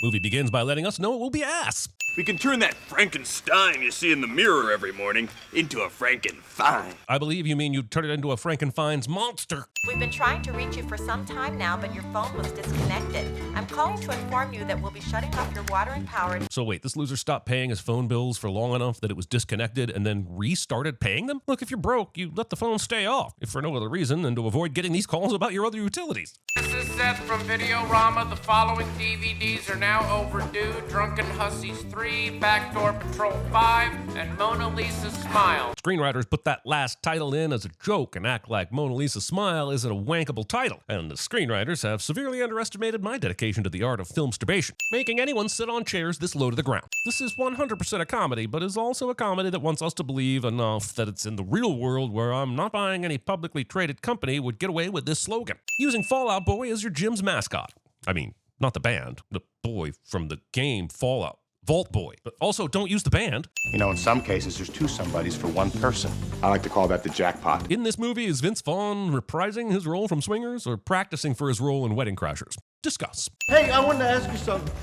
Movie begins by letting us know it will be ass. We can turn that Frankenstein you see in the mirror every morning into a Frankenfine. I believe you mean you'd turn it into a Frankenfein's monster. We've been trying to reach you for some time now, but your phone was disconnected. I'm calling to inform you that we'll be shutting off your water and power. So wait, this loser stopped paying his phone bills for long enough that it was disconnected and then restarted paying them? Look, if you're broke, you let the phone stay off, if for no other reason than to avoid getting these calls about your other utilities. This is Seth from Videorama. The following DVDs are now overdue. Drunken Hussies 3, Backdoor Patrol 5, and Mona Lisa Smile. Screenwriters put that last title in as a joke and act like Mona Lisa Smile isn't a wankable title. And the screenwriters have severely underestimated my dedication to the art of film masturbation, making anyone sit on chairs this low to the ground. This is 100% a comedy, but is also a comedy that wants us to believe enough that it's in the real world where I'm not buying any publicly traded company would get away with this slogan. Using Fallout Boy as your gym's mascot. I mean, not the band, the boy from the game Fallout. Vault Boy. But also, don't use the band. You know, in some cases, there's two somebodies for one person. I like to call that the jackpot. In this movie, is Vince Vaughn reprising his role from Swingers or practicing for his role in Wedding Crashers? Discuss. Hey, I wanted to ask you something.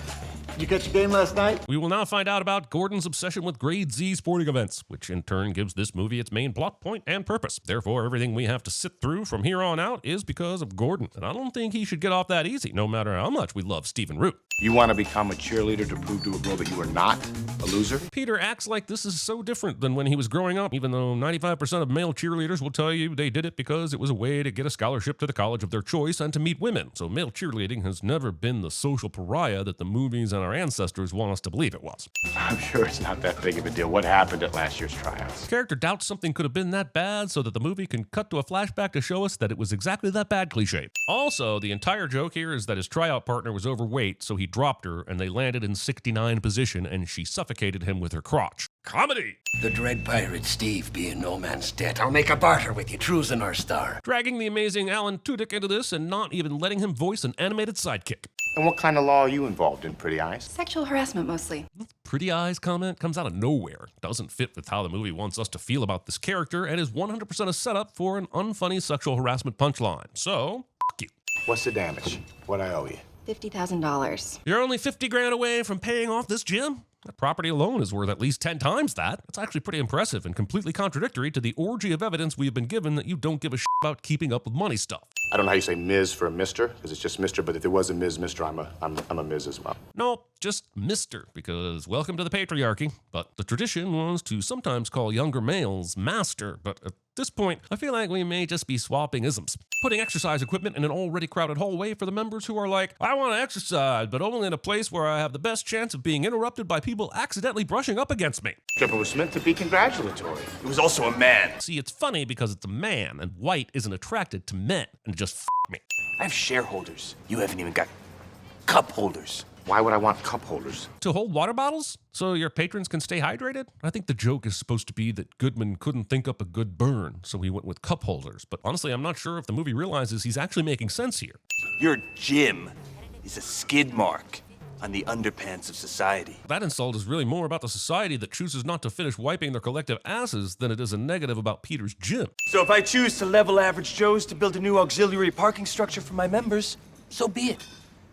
Did you catch the game last night? We will now find out about Gordon's obsession with grade Z sporting events, which in turn gives this movie its main plot point and purpose. Therefore, everything we have to sit through from here on out is because of Gordon. And I don't think he should get off that easy, no matter how much we love Stephen Root. You want to become a cheerleader to prove to a girl that you are not a loser? Peter acts like this is so different than when he was growing up, even though 95% of male cheerleaders will tell you they did it because it was a way to get a scholarship to the college of their choice and to meet women. So male cheerleading has never been the social pariah that the movies and our ancestors want us to believe it was. I'm sure it's not that big of a deal. What happened at last year's tryouts? The character doubts something could have been that bad so that the movie can cut to a flashback to show us that it was exactly that bad cliche. Also, the entire joke here is that his tryout partner was overweight, so he dropped her and they landed in 69 position and she suffocated him with her crotch. Comedy! The dread pirate Steve be in no man's debt. I'll make a barter with you, true's in our star. Dragging the amazing Alan Tudyk into this and not even letting him voice an animated sidekick. And what kind of law are you involved in, Pretty Eyes? Sexual harassment, mostly. Pretty Eyes comment comes out of nowhere. Doesn't fit with how the movie wants us to feel about this character and is 100% a setup for an unfunny sexual harassment punchline. So, f*** you. What's the damage? What I owe you? $50,000. You're only 50 grand away from paying off this gym? That property alone is worth at least 10 times that. That's actually pretty impressive and completely contradictory to the orgy of evidence we have been given that you don't give a shit about keeping up with money stuff. I don't know how you say Ms. for a Mr., because it's just Mr., but if there was a Ms. Mr., I'm a Ms. as well. No, just Mr., because welcome to the patriarchy. But the tradition was to sometimes call younger males master, but at this point, I feel like we may just be swapping isms. Putting exercise equipment in an already crowded hallway for the members who are like, I want to exercise, but only in a place where I have the best chance of being interrupted by people accidentally brushing up against me. It was meant to be congratulatory. It was also a man. See, it's funny because it's a man, and white isn't attracted to men, and just f*** me. I have shareholders. You haven't even got cup holders. Why would I want cup holders? To hold water bottles? So your patrons can stay hydrated? I think the joke is supposed to be that Goodman couldn't think up a good burn, so he went with cup holders. But honestly, I'm not sure if the movie realizes he's actually making sense here. Your gym is a skid mark on the underpants of society. That insult is really more about the society that chooses not to finish wiping their collective asses than it is a negative about Peter's gym. So if I choose to level average Joes to build a new auxiliary parking structure for my members, so be it.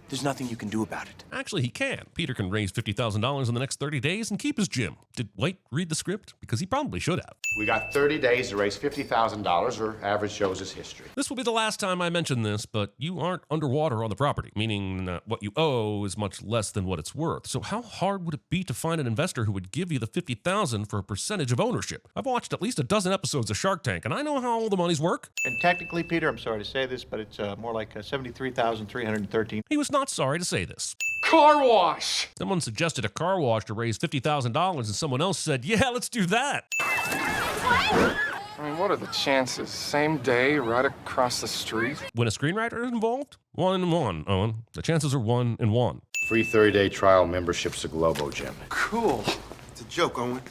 There's nothing you can do about it. Actually, he can. Peter can raise $50,000 in the next 30 days and keep his gym. Did White read the script? Because he probably should have. We got 30 days to raise $50,000, or average Joe's is history. This will be the last time I mention this, but you aren't underwater on the property, meaning that what you owe is much less than what it's worth. So how hard would it be to find an investor who would give you the $50,000 for a percentage of ownership? I've watched at least a dozen episodes of Shark Tank, and I know how all the monies work. And technically, Peter, I'm sorry to say this, but it's more like 73,313. He was not sorry to say this. Car wash! Someone suggested a car wash to raise $50,000, and someone else said, yeah, let's do that. I mean, what are the chances? Same day, right across the street? When a screenwriter is involved, 1 in 1, Owen. The chances are 1 in 1. Free 30-day trial memberships to Globo Gym. Cool. It's a joke, Owen.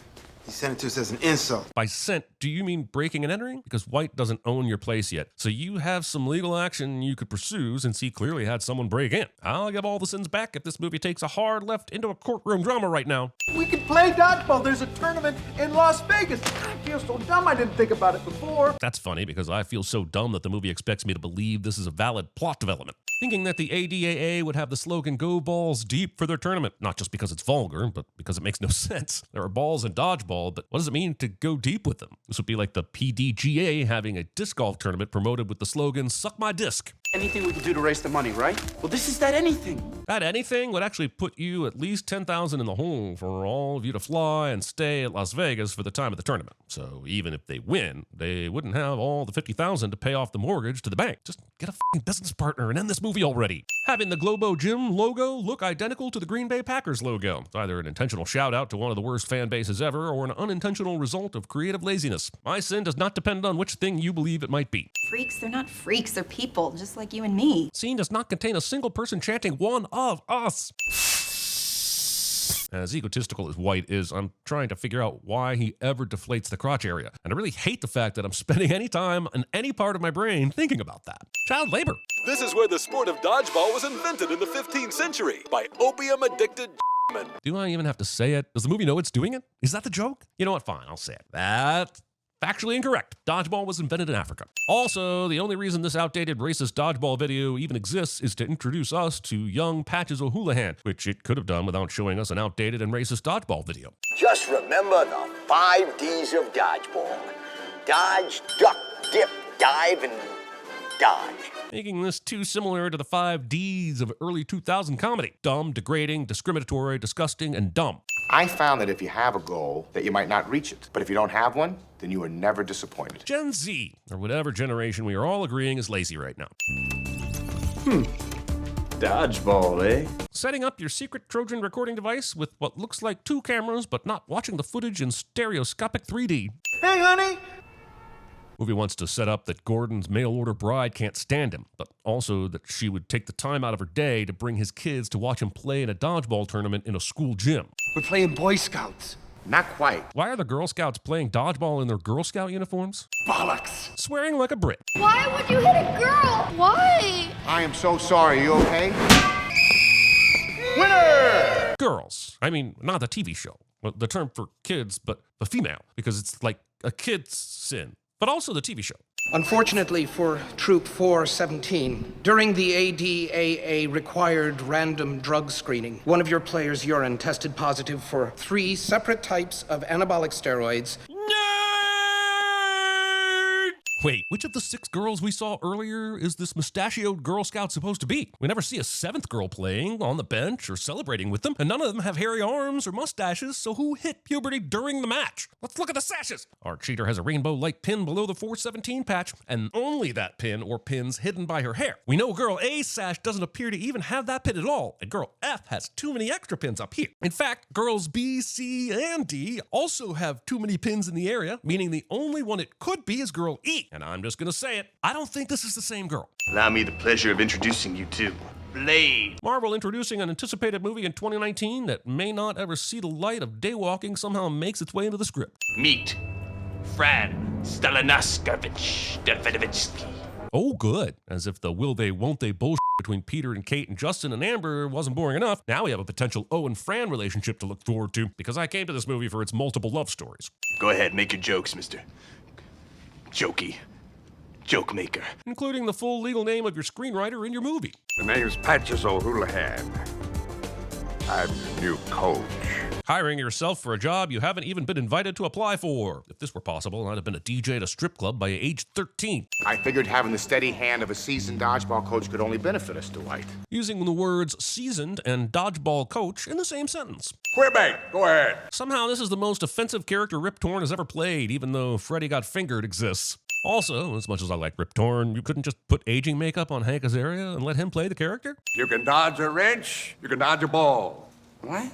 He sent it to us as an insult. By sent, do you mean breaking and entering? Because White doesn't own your place yet. So you have some legal action you could pursue since he clearly had someone break in. I'll give all the sins back if this movie takes a hard left into a courtroom drama right now. We can play dodgeball. There's a tournament in Las Vegas. I feel so dumb I didn't think about it before. That's funny because I feel so dumb that the movie expects me to believe this is a valid plot development. Thinking that the ADAA would have the slogan "Go Balls Deep" for their tournament, not just because it's vulgar, but because it makes no sense. There are balls in dodgeball, but what does it mean to go deep with them? This would be like the PDGA having a disc golf tournament promoted with the slogan "Suck my disc." Anything we can do to raise the money, right? Well, this is that anything. That anything would actually put you at least $10,000 in the hole for all of you to fly and stay at Las Vegas for the time of the tournament. So even if they win, they wouldn't have all the $50,000 to pay off the mortgage to the bank. Just get a f***ing business partner and end this movie already. Having the Globo Gym logo look identical to the Green Bay Packers logo. It's either an intentional shout out to one of the worst fan bases ever or an unintentional result of creative laziness. My sin does not depend on which thing you believe it might be. Freaks, they're not freaks, they're people, just like you and me. Scene does not contain a single person chanting "one of us." As egotistical as White is, I'm trying to figure out why he ever deflates the crotch area. And I really hate the fact that I'm spending any time in any part of my brain thinking about that. Child labor. This is where the sport of dodgeball was invented in the 15th century by opium-addicted men. Do I even have to say it? Does the movie know it's doing it? Is that the joke? You know what? Fine, I'll say it. That's factually incorrect. Dodgeball was invented in Africa. Also, the only reason this outdated racist dodgeball video even exists is to introduce us to young Patches O'Houlihan, which it could have done without showing us an outdated and racist dodgeball video. Just remember the 5 D's of dodgeball. Dodge, duck, dip, dive, and dodge. Making this too similar to the 5 Ds of early 2000 comedy. Dumb, degrading, discriminatory, disgusting, and dumb. I found that if you have a goal, that you might not reach it. But if you don't have one, then you are never disappointed. Gen Z, or whatever generation we are all agreeing is lazy right now. Dodgeball, eh? Setting up your secret Trojan recording device with what looks like 2 cameras, but not watching the footage in stereoscopic 3D. Hey, honey. Movie wants to set up that Gordon's mail-order bride can't stand him, but also that she would take the time out of her day to bring his kids to watch him play in a dodgeball tournament in a school gym. We're playing Boy Scouts. Not quite. Why are the Girl Scouts playing dodgeball in their Girl Scout uniforms? Bollocks. Swearing like a Brit. Why would you hit a girl? Why? I am so sorry. Are you okay? Winner! Girls. I mean, not the TV show. Well, the term for kids, but the female, because it's like a kid's sin. But also the TV show. Unfortunately for Troop 417, during the ADAA required random drug screening, one of your players' urine tested positive for 3 separate types of anabolic steroids. Wait, which of the 6 girls we saw earlier is this mustachioed Girl Scout supposed to be? We never see a 7th girl playing on the bench or celebrating with them, and none of them have hairy arms or mustaches, so who hit puberty during the match? Let's look at the sashes! Our cheater has a rainbow light pin below the 417 patch, and only that pin or pins hidden by her hair. We know girl A's sash doesn't appear to even have that pin at all, and girl F has too many extra pins up here. In fact, girls B, C, and D also have too many pins in the area, meaning the only one it could be is girl E. And I'm just gonna say it, I don't think this is the same girl. Allow me the pleasure of introducing you to Blade. Marvel introducing an anticipated movie in 2019 that may not ever see the light of daywalking somehow makes its way into the script. Meet Fran Stalinaskevich-Davidovitsky. Oh, good. As if the will they, won't they bullshit between Peter and Kate and Justin and Amber wasn't boring enough. Now we have a potential O and Fran relationship to look forward to, because I came to this movie for its multiple love stories. Go ahead, make your jokes, Mr. Jokey. Joke maker. Including the full legal name of your screenwriter in your movie. The name's Patches O'Houlihan. I'm your new coach. Hiring yourself for a job you haven't even been invited to apply for. If this were possible, I'd have been a DJ at a strip club by age 13. I figured having the steady hand of a seasoned dodgeball coach could only benefit us, Dwight. Using the words seasoned and dodgeball coach in the same sentence. Quebec, go ahead. Somehow this is the most offensive character Rip Torn has ever played, even though Freddy Got Fingered exists. Also, as much as I like Rip Torn, you couldn't just put aging makeup on Hank Azaria and let him play the character? You can dodge a wrench, you can dodge a ball. What?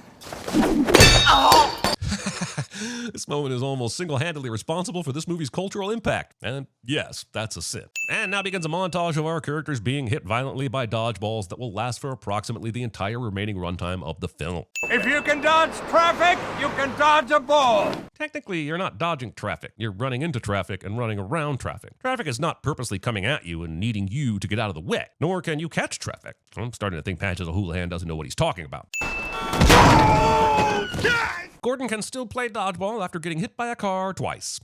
This This moment is almost single-handedly responsible for this movie's cultural impact. And yes, that's a sin. And now begins a montage of our characters being hit violently by dodgeballs that will last for approximately the entire remaining runtime of the film. If you can dodge traffic, you can dodge a ball. Technically, you're not dodging traffic. You're running into traffic and running around traffic. Traffic is not purposely coming at you and needing you to get out of the way, nor can you catch traffic. I'm starting to think Patches O'Houlihan doesn't know what he's talking about. Gordon can still play dodgeball after getting hit by a car twice.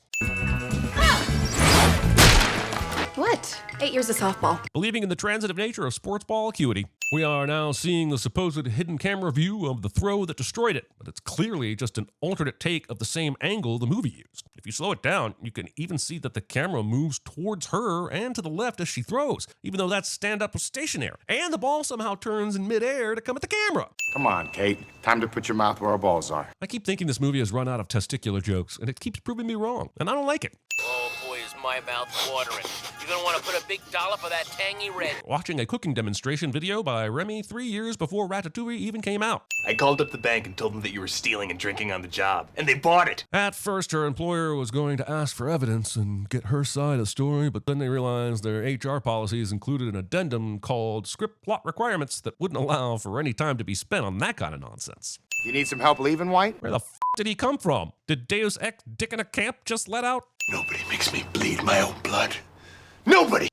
What? 8 years of softball. Believing in the transitive nature of sports ball acuity, we are now seeing the supposed hidden camera view of the throw that destroyed it, but it's clearly just an alternate take of the same angle the movie used. If you slow it down, you can even see that the camera moves towards her and to the left as she throws, even though that stand-up was stationary. And the ball somehow turns in midair to come at the camera. Come on, Kate. Time to put your mouth where our balls are. I keep thinking this movie has run out of testicular jokes, and it keeps proving me wrong, and I don't like it. Oh boy, is my mouth watering. You're gonna want to put a big dollop of that tangy red. Watching a cooking demonstration video by Remy 3 years before Ratatouille even came out. I called up the bank and told them that you were stealing and drinking on the job, and they bought it. At first, her employer was going to ask for evidence and get her side of the story, but then they realized their HR policies included an addendum called script plot requirements that wouldn't allow for any time to be spent on that kind of nonsense. You need some help leaving, White? Where the f did he come from? Did Deus Ex Dick in a Camp just let out? Nobody makes me bleed my own blood. Nobody!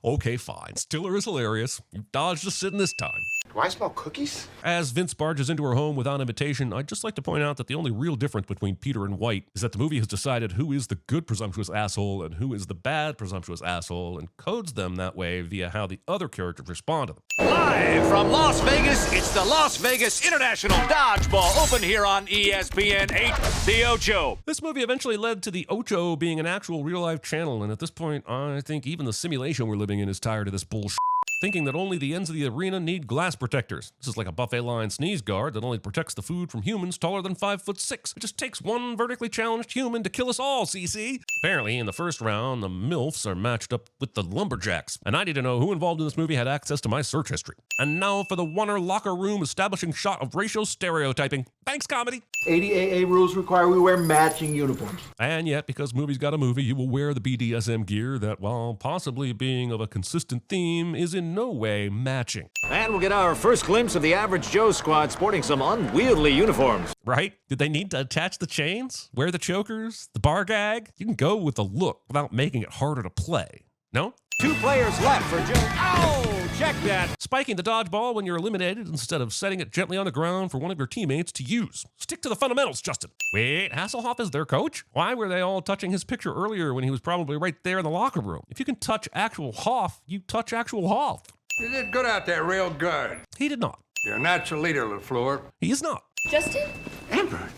Okay, fine. Stiller is hilarious. You dodged a sin this time. Do I smell cookies? As Vince barges into her home without invitation, I'd just like to point out that the only real difference between Peter and White is that the movie has decided who is the good presumptuous asshole and who is the bad presumptuous asshole and codes them that way via how the other characters respond to them. Live from Las Vegas, it's the Las Vegas International Dodgeball Open here on ESPN 8, The Ocho. This movie eventually led to the Ocho being an actual real-life channel, and at this point, I think even the simulation we're living in is tired of this bullshit. Thinking that only the ends of the arena need glass protectors. This is like a buffet line sneeze guard that only protects the food from humans taller than 5'6". It just takes one vertically challenged human to kill us all, CC. Apparently, in the first round, the MILFs are matched up with the lumberjacks, and I need to know who involved in this movie had access to my search history. And now for the Warner locker room establishing shot of racial stereotyping. Thanks, comedy. ADAA rules require we wear matching uniforms. And yet, because Movie's Got a Movie, you will wear the BDSM gear that, while possibly being of a consistent theme, is in no way matching. And we'll get our first glimpse of the Average Joe squad sporting some unwieldy uniforms. Right? Did they need to attach the chains? Wear the chokers? The bar gag? You can go with the look without making it harder to play. No? 2 players left for Joe. Ow! Check that. Spiking the dodgeball when you're eliminated instead of setting it gently on the ground for one of your teammates to use. Stick to the fundamentals, Justin. Wait, Hasselhoff is their coach? Why were they all touching his picture earlier when he was probably right there in the locker room? If you can touch actual Hoff, you touch actual Hoff. You did good out there, real good. He did not. You're a natural leader, LaFleur. He is not. Justin? Amber,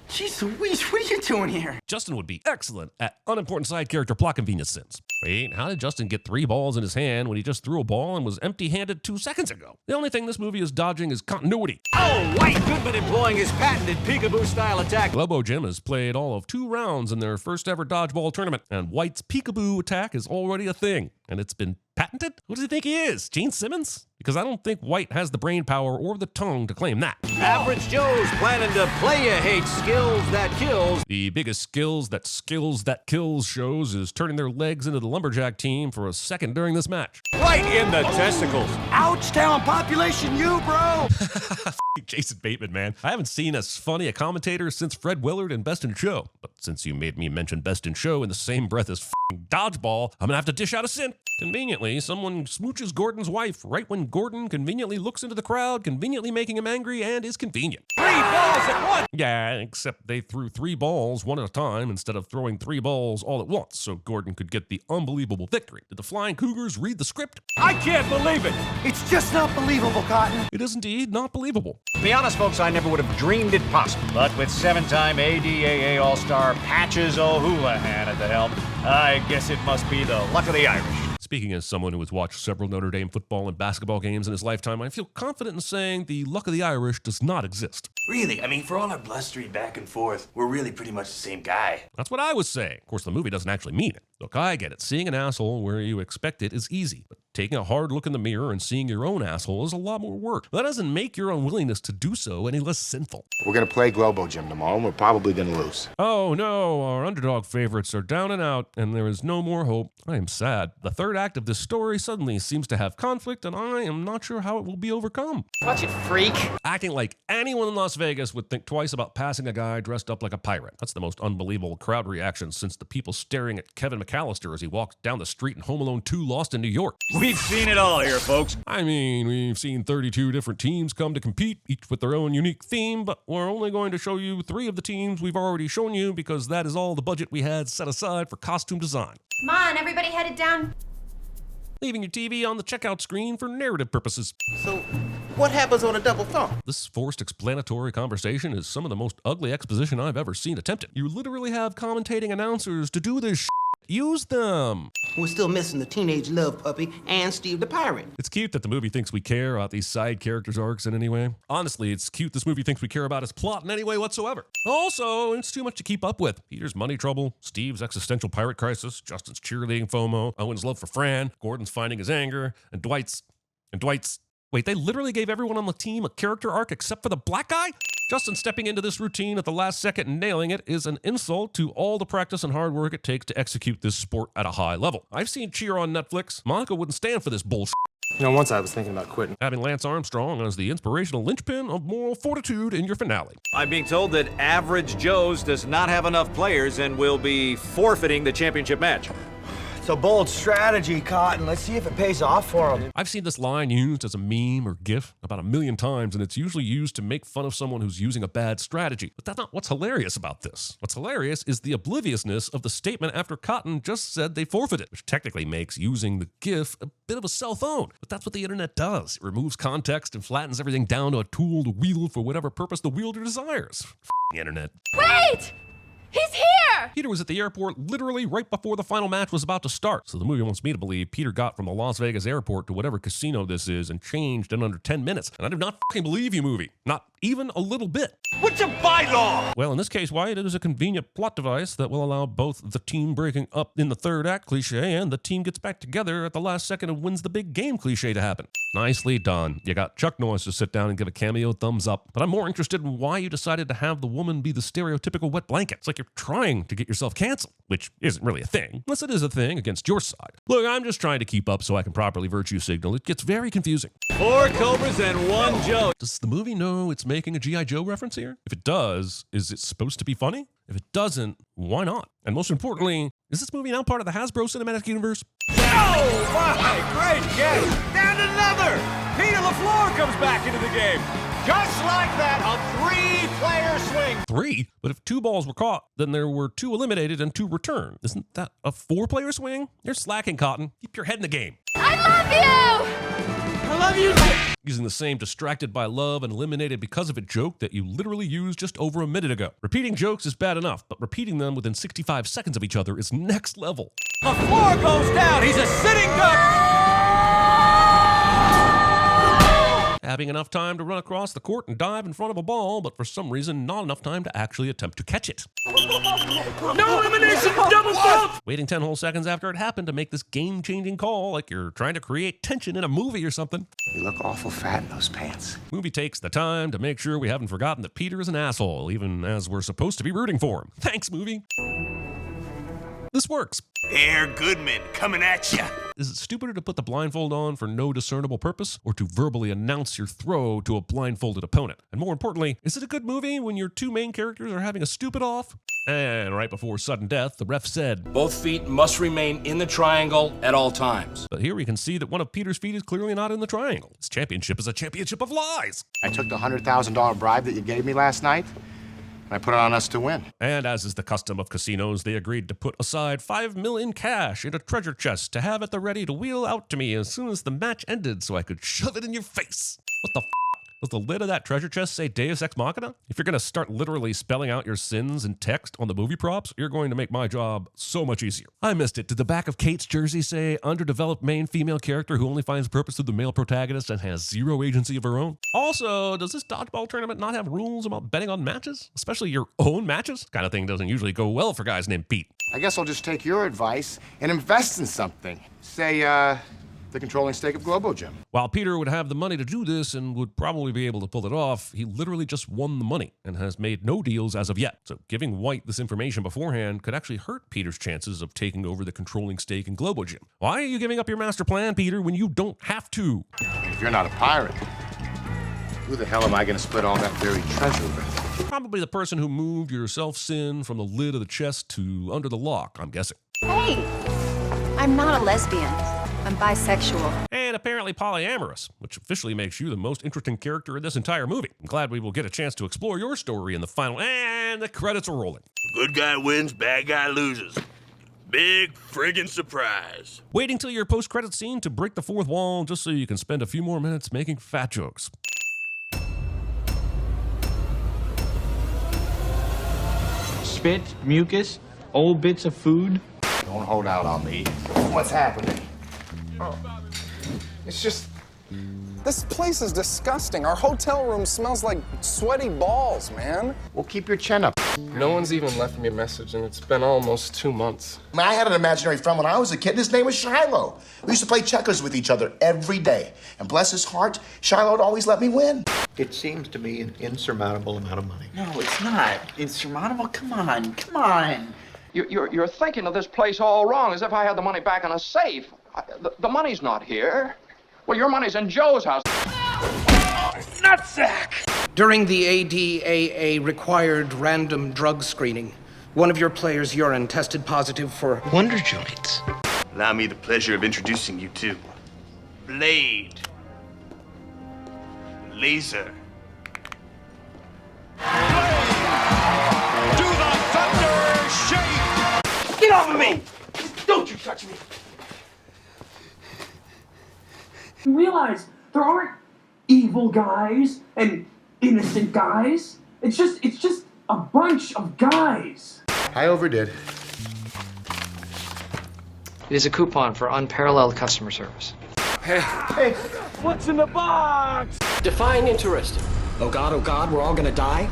jeez Louise, what are you doing here? Justin would be excellent at unimportant side character plot convenience sins. Wait, how did Justin get 3 balls in his hand when he just threw a ball and was empty-handed 2 seconds ago? The only thing this movie is dodging is continuity. Oh, White Goodman employing his patented peekaboo-style attack. Globo Gym has played all of 2 rounds in their first ever dodgeball tournament, and White's peekaboo attack is already a thing, and it's been patented? Who does he think he is, Gene Simmons? Because I don't think White has the brain power or the tongue to claim that. Average Joe's planning to play ya hate skills that kills. The biggest skills that kills shows is turning their legs into the lumberjack team for a second during this match. Right in the testicles. Ouch town population, you bro! Jason Bateman, man. I haven't seen as funny a commentator since Fred Willard in Best in Show. But since you made me mention Best in Show in the same breath as Dodgeball, I'm gonna have to dish out a sin. Conveniently, someone smooches Gordon's wife right when Gordon conveniently looks into the crowd, conveniently making him angry and is convenient. 3 balls at once! Yeah, except they threw 3 balls one at a time instead of throwing 3 balls all at once, so Gordon could get the unbelievable victory. Did the Flying Cougars read the script? I can't believe it! It's just not believable, Cotton. It is indeed not believable. To be honest, folks, I never would have dreamed it possible. But with 7-time ADAA All-Star Patches O'Houlihan at the helm, I guess it must be the luck of the Irish. Speaking as someone who has watched several Notre Dame football and basketball games in his lifetime, I feel confident in saying the luck of the Irish does not exist. Really? I mean, for all our blustery back and forth, we're really pretty much the same guy. That's what I was saying. Of course, the movie doesn't actually mean it. Look, I get it. Seeing an asshole where you expect it is easy, but taking a hard look in the mirror and seeing your own asshole is a lot more work. That doesn't make your unwillingness to do so any less sinful. We're gonna play Globo Gym tomorrow, and we're probably gonna lose. Oh no, our underdog favorites are down and out, and there is no more hope. I am sad. The third act of this story suddenly seems to have conflict, and I am not sure how it will be overcome. Watch it, freak. Acting like anyone in Las Vegas would think twice about passing a guy dressed up like a pirate. That's the most unbelievable crowd reaction since the people staring at Kevin McAllister as he walked down the street in Home Alone 2 Lost in New York. We've seen it all here, folks. I mean, we've seen 32 different teams come to compete, each with their own unique theme, but we're only going to show you 3 of the teams we've already shown you because that is all the budget we had set aside for costume design. Come on, everybody headed down. Leaving your TV on the checkout screen for narrative purposes. So, what happens on a double thump? This forced explanatory conversation is some of the most ugly exposition I've ever seen attempted. You literally have commentating announcers to do this shit. Use them. We're still missing the teenage love puppy and Steve the pirate. It's cute that the movie thinks we care about these side characters' arcs in any way. Honestly, it's cute this movie thinks we care about his plot in any way whatsoever. Also, it's too much to keep up with. Peter's money trouble, Steve's existential pirate crisis, Justin's cheerleading FOMO, Owen's love for Fran, Gordon's finding his anger, and Dwight's... Wait, they literally gave everyone on the team a character arc except for the black guy? Justin stepping into this routine at the last second and nailing it is an insult to all the practice and hard work it takes to execute this sport at a high level. I've seen Cheer on Netflix. Monica wouldn't stand for this bullshit. You know, once I was thinking about quitting. Having Lance Armstrong as the inspirational linchpin of moral fortitude in your finale. I'm being told that Average Joe's does not have enough players and will be forfeiting the championship match. It's a bold strategy, Cotton. Let's see if it pays off for him. I've seen this line used as a meme or GIF about 1,000,000 times, and it's usually used to make fun of someone who's using a bad strategy. But that's not what's hilarious about this. What's hilarious is the obliviousness of the statement after Cotton just said they forfeited, which technically makes using the GIF a bit of a self-own. But that's what the internet does. It removes context and flattens everything down to a tool to wield for whatever purpose the wielder desires. The internet. Wait! He's here! Peter was at the airport literally right before the final match was about to start. So the movie wants me to believe Peter got from the Las Vegas airport to whatever casino this is and changed in under 10 minutes. And I do not fucking believe you, movie. Not even a little bit. What's a bylaw? Well, in this case, Wyatt, it is a convenient plot device that will allow both the team breaking up in the third act cliche and the team gets back together at the last second and wins the big game cliche to happen. Nicely done. You got Chuck Norris to sit down and give a cameo thumbs up. But I'm more interested in why you decided to have the woman be the stereotypical wet blanket. It's like you're trying to get yourself canceled, which isn't really a thing, unless it is a thing against your side. Look, I'm just trying to keep up so I can properly virtue signal. It gets very confusing. 4 Cobras and 1 Joe. Does the movie know it's making a G.I. Joe reference here? If it does, is it supposed to be funny? If it doesn't, why not? And most importantly, is this movie now part of the Hasbro Cinematic Universe? Oh my, great catch! And another! Peter LaFleur comes back into the game. Just like that, a 3-player swing. 3? But if 2 balls were caught, then there were 2 eliminated and 2 returned. Isn't that a 4-player swing? You're slacking, Cotton. Keep your head in the game. I love you! I love you! Using the same distracted by love and eliminated because of it joke that you literally used just over a minute ago. Repeating jokes is bad enough, but repeating them within 65 seconds of each other is next level. LaFleur goes down. He's a sitting duck. Having enough time to run across the court and dive in front of a ball, but for some reason not enough time to actually attempt to catch it. No elimination, double fault! Waiting 10 whole seconds after it happened to make this game-changing call like you're trying to create tension in a movie or something. You look awful fat in those pants. Movie takes the time to make sure we haven't forgotten that Peter is an asshole, even as we're supposed to be rooting for him. Thanks, movie. This works. Air Goodman coming at ya. Is it stupider to put the blindfold on for no discernible purpose, or to verbally announce your throw to a blindfolded opponent? And more importantly, is it a good movie when your 2 main characters are having a stupid off? And right before sudden death, the ref said, "Both feet must remain in the triangle at all times." But here we can see that one of Peter's feet is clearly not in the triangle. This championship is a championship of lies. I took the $100,000 bribe that you gave me last night, and I put it on us to win. And as is the custom of casinos, they agreed to put aside $5 million cash in a treasure chest to have at the ready to wheel out to me as soon as the match ended so I could shove it in your face. What the f***? Does the lid of that treasure chest say Deus Ex Machina? If you're going to start literally spelling out your sins in text on the movie props, you're going to make my job so much easier. I missed it. Did the back of Kate's jersey say underdeveloped main female character who only finds purpose through the male protagonist and has zero agency of her own? Also, does this dodgeball tournament not have rules about betting on matches? Especially your own matches? Kind of thing doesn't usually go well for guys named Pete. I guess I'll just take your advice and invest in something. Say, the controlling stake of Globo Gym. While Peter would have the money to do this and would probably be able to pull it off, he literally just won the money and has made no deals as of yet. So giving White this information beforehand could actually hurt Peter's chances of taking over the controlling stake in Globo Gym. Why are you giving up your master plan, Peter, when you don't have to? If you're not a pirate, who the hell am I going to split all that buried treasure with? Probably the person who moved your self-sin from the lid of the chest to under the lock, I'm guessing. Hey, I'm not a lesbian. I'm bisexual. And apparently polyamorous, which officially makes you the most interesting character in this entire movie. I'm glad we will get a chance to explore your story in the final, and the credits are rolling. Good guy wins, bad guy loses. Big friggin' surprise. Waiting till your post-credit scene to break the fourth wall just so you can spend a few more minutes making fat jokes. Spit, mucus, old bits of food. Don't hold out on me. What's happening? Oh. It's just... This place is disgusting. Our hotel room smells like sweaty balls, man. Well, keep your chin up. No one's even left me a message, and it's been almost 2 months. I had an imaginary friend when I was a kid. His name was Shiloh. We used to play checkers with each other every day. And bless his heart, Shiloh would always let me win. It seems to me an insurmountable amount of money. No, it's not. Insurmountable? Come on. You're thinking of this place all wrong, as if I had the money back in a safe. The money's not here. Well, your money's in Joe's house. Nutsack! During the ADAA required random drug screening, one of your players' urine tested positive for Wonder Joints. Allow me the pleasure of introducing you to Blade. Laser. Do the thunder shake! Get off of me! Don't you touch me! You realize there aren't evil guys and innocent guys. It's just a bunch of guys. I overdid. It is a coupon for unparalleled customer service. Hey, what's in the box? Define interesting. Oh God, we're all gonna die?